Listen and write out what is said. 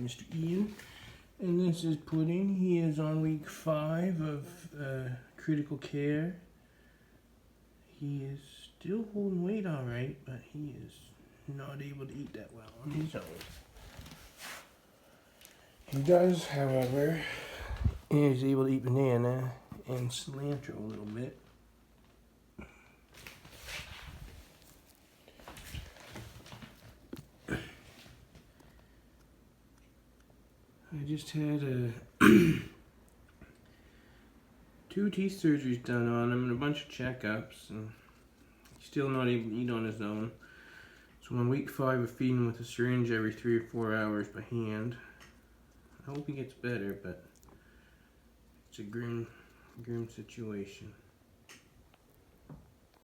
Mr. Ian. And this is Pudding. He is on week 5 of critical care. He is still holding weight alright, but he is not able to eat that well on his own. He does, however, is able to eat banana and cilantro a little bit. I just had 2 teeth surgeries done on him and a bunch of checkups, and he's still not able to eat on his own. So on week 5 of feeding him with a syringe every 3 or 4 hours by hand. I hope he gets better, but it's a grim situation.